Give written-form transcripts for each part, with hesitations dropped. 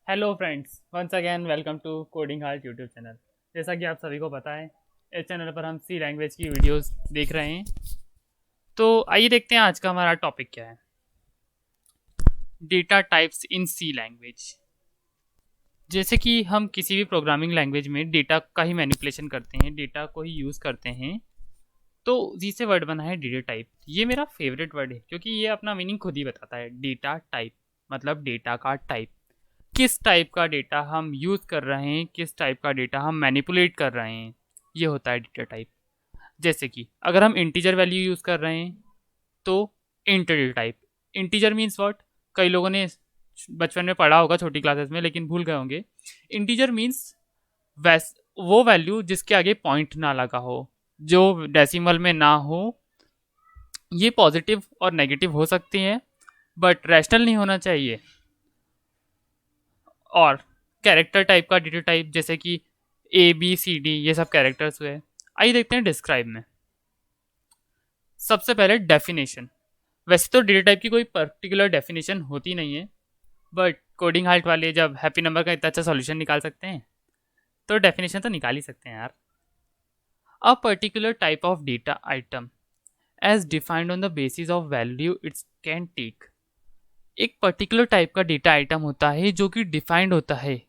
Hello friends, once again welcome to Coding Heart YouTube channel. जैसा कि आप सभी को पता है, इस चैनल पर हम सी लैंग्वेज की वीडियोस देख रहे हैं। तो आइए देखते हैं आज का हमारा टॉपिक क्या है। Data types in C language. जैसे कि हम किसी भी प्रोग्रामिंग लैंग्वेज में डेटा का ही मैनिपुलेशन करते हैं, डेटा को ही यूज़ करते हैं। तो जिसे वर्ड बना है डेटा टाइप, ये मेरा फेवरेट वर्ड है क्योंकि ये अपना मीनिंग खुद ही बताता है। डेटा टाइप मतलब डेटा का टाइप, किस टाइप का डेटा हम यूज़ कर रहे हैं, किस टाइप का डेटा हम मैनिपुलेट कर रहे हैं, ये होता है डेटा टाइप। जैसे कि अगर हम इंटीजर वैल्यू यूज़ कर रहे हैं तो integer type. Integer means what, कई लोगों ने बचपन में पढ़ा होगा छोटी क्लासेस में, लेकिन भूल गए होंगे। इंटीजर मीन्स वैस वो वैल्यू जिसके आगे पॉइंट ना लगा हो, जो डेसिमल में ना हो। ये पॉजिटिव और नेगेटिव हो सकती है, बट रैशनल नहीं होना चाहिए। और कैरेक्टर टाइप का डेटा टाइप, जैसे कि ABCD, ये सब कैरेक्टर्स हुए। आइए देखते हैं डिस्क्राइब में। सबसे पहले डेफिनेशन। वैसे तो डेटा टाइप की कोई पर्टिकुलर डेफिनेशन होती नहीं है, बट कोडिंग हार्ट वाले जब हैप्पी नंबर का इतना अच्छा सॉल्यूशन निकाल सकते हैं तो डेफिनेशन तो निकाल ही सकते हैं यार। A particular type of data item as defined on the basis of value its can take. एक पर्टिकुलर टाइप का डेटा आइटम होता है जो कि डिफाइंड होता है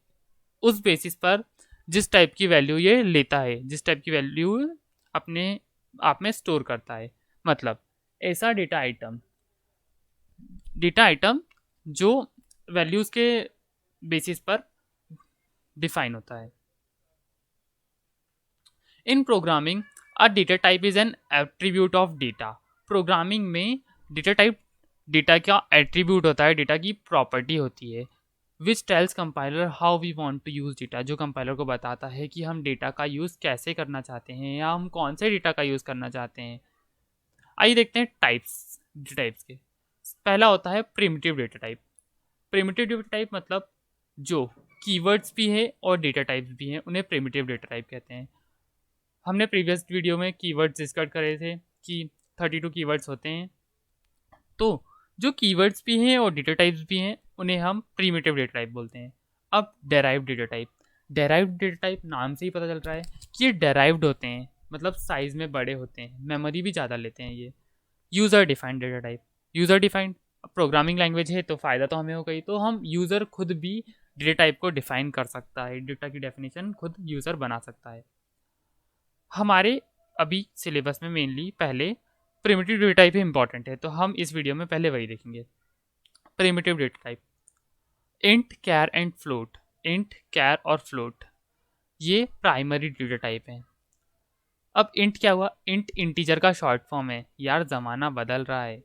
उस बेसिस पर, जिस टाइप की वैल्यू ये लेता है, जिस टाइप की वैल्यू अपने आप में स्टोर करता है। मतलब ऐसा डेटा आइटम जो वैल्यूज के बेसिस पर डिफाइन होता है। In programming, a data type is an attribute of data. Programming में डेटा टाइप डेटा का एट्रीब्यूट होता है, डेटा की प्रॉपर्टी होती है। Which tells compiler how we want to use data, जो कंपाइलर को बताता है कि हम डेटा का यूज़ कैसे करना चाहते हैं या हम कौन से डेटा का यूज़ करना चाहते हैं। आइए देखते हैं टाइप्स, डेटा टाइप्स के। पहला होता है primitive data type. Primitive data type मतलब जो कीवर्ड्स भी है और डेटा टाइप्स भी हैं, उन्हें प्रिमिटिव डेटा टाइप कहते हैं। हमने प्रीवियस वीडियो में कीवर्ड्स डिस्कस करे थे कि 32 कीवर्ड्स होते हैं। तो जो कीवर्ड्स भी हैं और डेटा टाइप्स भी हैं, उन्हें हम प्रीमिटिव डेटा टाइप बोलते हैं। अब derived data type. Derived data type नाम से ही पता चल रहा है कि ये डेराइव्ड होते हैं, मतलब साइज में बड़े होते हैं, मेमोरी भी ज़्यादा लेते हैं ये। User defined data type. User defined programming language है तो फ़ायदा तो हमें हो गई, तो हम यूज़र खुद भी डेटा टाइप को डिफाइन कर सकता है, डेटा की डेफिनेशन खुद यूज़र बना सकता है। हमारे अभी सिलेबस में मेनली पहले प्रिमिटिव डेटा टाइप ही इंपॉर्टेंट है, तो हम इस वीडियो में पहले वही देखेंगे। Primitive data type, int, char and float. Int, char और फ्लोट ये प्राइमरी डेटा टाइप हैं। अब इंट क्या हुआ, इंट इंटीजर का शॉर्ट फॉर्म है। यार ज़माना बदल रहा है,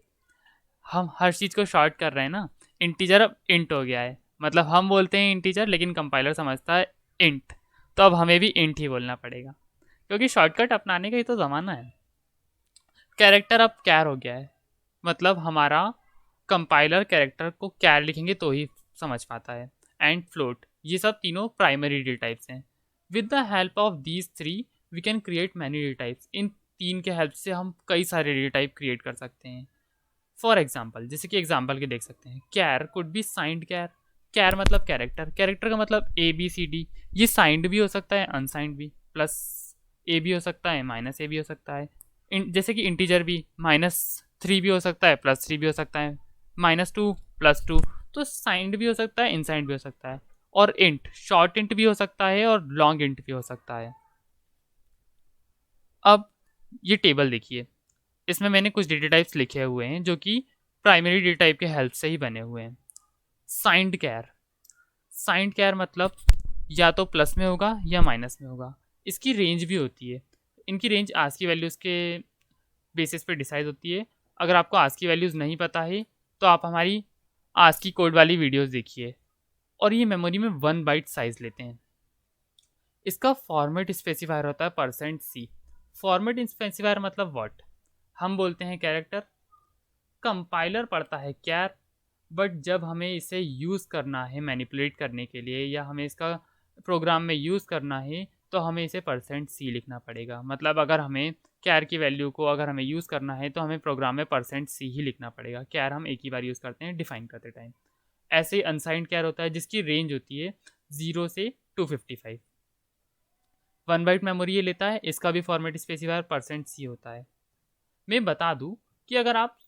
हम हर चीज़ को शॉर्ट कर रहे हैं ना। इंटीजर अब इंट हो गया है, मतलब हम बोलते हैं इंटीजर लेकिन कंपाइलर समझता है इंट, तो अब हमें भी इंट ही बोलना पड़ेगा क्योंकि शॉर्टकट अपनाने का ही तो ज़माना है। कैरेक्टर अब कैर हो गया है, मतलब हमारा कंपाइलर कैरेक्टर को कैर लिखेंगे तो ही समझ पाता है। एंड फ्लोट, ये सब तीनों प्राइमरी डेटा टाइप्स हैं। With the help of these three we can create many data types. इन तीन के हेल्प से हम कई सारे डेटा टाइप क्रिएट कर सकते हैं। फॉर एग्जाम्पल, जैसे कि एग्जाम्पल के देख सकते हैं, कैर कुड बी साइंड कैर। कैर मतलब कैरेक्टर, कैरेक्टर का मतलब ABCD। ये साइंड भी हो सकता है, अनसाइंड भी, प्लस ए भी हो सकता है, माइनस ए भी हो सकता है। जैसे कि इंटीजर भी -3 भी हो सकता है, +3 भी हो सकता है, -2 +2। तो साइंड भी हो सकता है, इनसाइंड भी हो सकता है। और इंट, शॉर्ट इंट भी हो सकता है और लॉन्ग इंट भी हो सकता है। अब ये टेबल देखिए, इसमें मैंने कुछ डेटा टाइप्स लिखे हुए हैं जो कि प्राइमरी डेटा टाइप के हेल्प से ही बने हुए हैं। साइंड कैर, साइंड कैर मतलब या तो प्लस में होगा या माइनस में होगा। इसकी रेंज भी होती है, इनकी रेंज आज की वैल्यूज़ के बेसिस पे डिसाइड होती है। अगर आपको आज की वैल्यूज़ नहीं पता है तो आप हमारी आज की कोड वाली वीडियोज़ देखिए। और ये मेमोरी में 1 बाइट साइज़ लेते हैं। इसका फॉर्मेट स्पेसिफायर होता है %C। फॉर्मेट स्पेसिफायर मतलब व्हाट, हम बोलते हैं कैरेक्टर, कंपाइलर पढ़ता है कैर, बट जब हमें इसे यूज़ करना है मैनिपुलेट करने के लिए या हमें इसका प्रोग्राम में यूज़ करना है तो हमें इसे %C लिखना पड़ेगा। मतलब अगर हमें कैर की वैल्यू को अगर हमें यूज़ करना है तो हमें प्रोग्राम में %C ही लिखना पड़ेगा। कैर हम एक ही बार यूज़ करते हैं डिफाइन करते टाइम। ऐसे ही अनसाइंड कैर होता है जिसकी रेंज होती है 0 से 255। 1 बाइट मेमोरी ये लेता है, इसका भी फॉर्मेट स्पेसिफायर %c होता है। मैं बता दूं कि अगर आप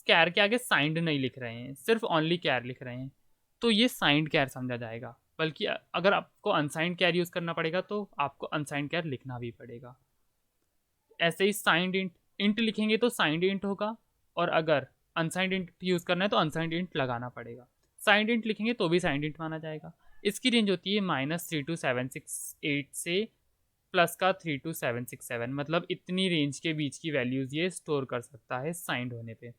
कैर के आगे साइंड नहीं लिख रहे हैं, सिर्फ ओनली कैर लिख रहे हैं, तो ये साइंड कैर समझा जाएगा। बल्कि अगर आपको अनसाइंड कैर यूज़ करना पड़ेगा तो आपको अनसाइंड कैर लिखना भी पड़ेगा। ऐसे ही साइंड इंट इंट लिखेंगे तो साइंड इंट होगा, और अगर अनसाइंड इंट यूज़ करना है तो अनसाइंड इंट लगाना पड़ेगा। साइंड इंट लिखेंगे तो भी साइंड इंट माना जाएगा। इसकी रेंज होती है -32768 से प्लस का 32767, मतलब इतनी रेंज के बीच की वैल्यूज़ ये स्टोर कर सकता है साइंड होने पे।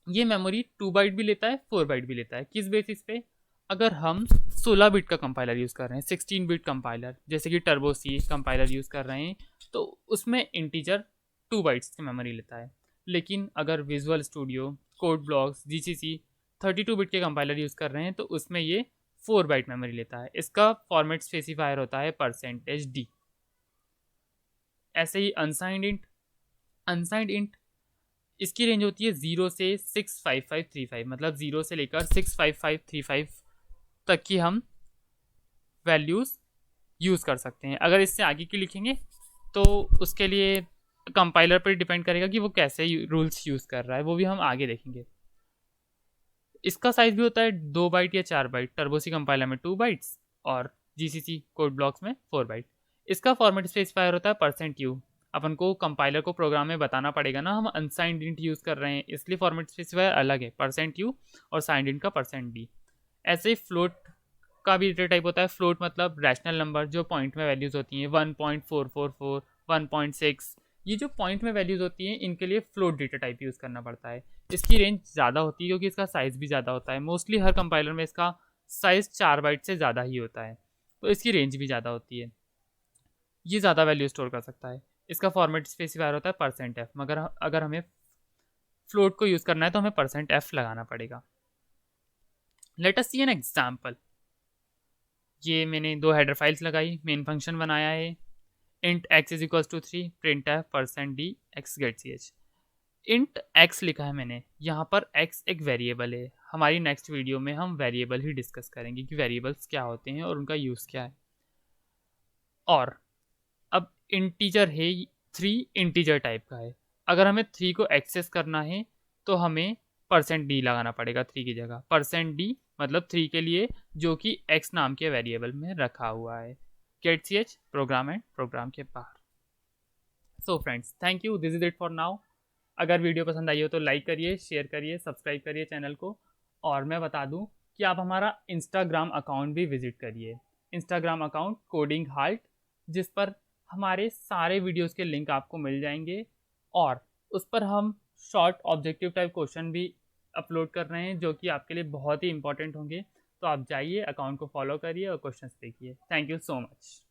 ये मेमोरी 2 बाइट भी लेता है, 4 बाइट भी लेता है। किस बेसिस पे? अगर हम 16 बिट का कंपाइलर यूज़ कर रहे हैं, 16 बिट कंपाइलर जैसे कि टर्बो सी कंपाइलर यूज़ कर रहे हैं, तो उसमें इंटीजर 2 बाइट्स की मेमोरी लेता है। लेकिन अगर visual studio, code blocks, GCC 32 bit के कंपाइलर यूज़ कर रहे हैं तो उसमें ये 4 बाइट मेमोरी लेता है। इसका फॉर्मेट स्पेसिफायर होता है %d। ऐसे ही अनसाइंड इंट इसकी रेंज होती है 0 से 65535, मतलब 0 से लेकर 65535 तक की हम वैल्यूज़ यूज़ कर सकते हैं। अगर इससे आगे की लिखेंगे तो उसके लिए कंपाइलर पर डिपेंड करेगा कि वो कैसे रूल्स यूज़ कर रहा है, वो भी हम आगे देखेंगे। इसका साइज भी होता है 2 बाइट या 4 बाइट, टर्बोसी कंपाइलर में 2 बाइट्स और जीसीसी कोड ब्लॉक्स में 4 बाइट। इसका फॉर्मेट स्पेसिफायर होता है %u। अपन को कंपाइलर को प्रोग्राम में बताना पड़ेगा ना हम अनसाइंड इंट यूज़ कर रहे हैं, इसलिए फॉर्मेट स्पेसिफायर अलग है, %u और साइंड इंट का %d। ऐसे ही फ्लोट का भी डेटा टाइप होता है। फ्लोट मतलब रैशनल नंबर, जो पॉइंट में वैल्यूज़ होती हैं 1.444, 1.6, ये जो पॉइंट में वैल्यूज़ होती हैं इनके लिए फ्लोट डेटा टाइप यूज़ करना पड़ता है। इसकी रेंज ज़्यादा होती है क्योंकि इसका साइज़ भी ज़्यादा होता है। मोस्टली हर कंपाइलर में इसका साइज़ 4 बाइट से ज़्यादा ही होता है, तो इसकी रेंज भी ज़्यादा होती है। ये ज़्यादा वैल्यू स्टोर कर सकता है। इसका फॉर्मेट स्पेसिफायर होता है %f, मगर अगर हमें फ्लोट को यूज़ करना है तो हमें %f लगाना पड़ेगा। Let us see an example. ये मैंने 2 हेडर फाइल्स लगाई, मेन फंक्शन बनाया है int x is equals to 3, print है %d x get ch। Int x लिखा है मैंने, यहाँ पर x एक वेरिएबल है। हमारी नेक्स्ट वीडियो में हम वेरिएबल ही डिस्कस करेंगे कि वेरिएबल्स क्या होते हैं और उनका यूज़ क्या है। और अब इंटीजर है 3, इंटीजर टाइप का है। अगर हमें 3 को एक्सेस करना है तो हमें %d लगाना पड़ेगा 3 की जगह। %d मतलब 3 के लिए, जो कि x नाम के वेरिएबल में रखा हुआ है। Get ch program end program के बाहर। So friends, thank you, this is it for now. अगर वीडियो पसंद आई हो तो लाइक करिए, शेयर करिए, सब्सक्राइब करिए चैनल को। और मैं बता दूं कि आप हमारा इंस्टाग्राम अकाउंट भी विजिट करिए। इंस्टाग्राम अकाउंट कोडिंग हाल्ट, जिस पर हमारे सारे वीडियोस के लिंक आपको मिल जाएंगे, और उस पर हम शॉर्ट ऑब्जेक्टिव टाइप क्वेश्चन भी अपलोड कर रहे हैं जो कि आपके लिए बहुत ही इंपॉर्टेंट होंगे। तो आप जाइए, अकाउंट को फॉलो करिए और क्वेश्चंस देखिए। Thank you so much.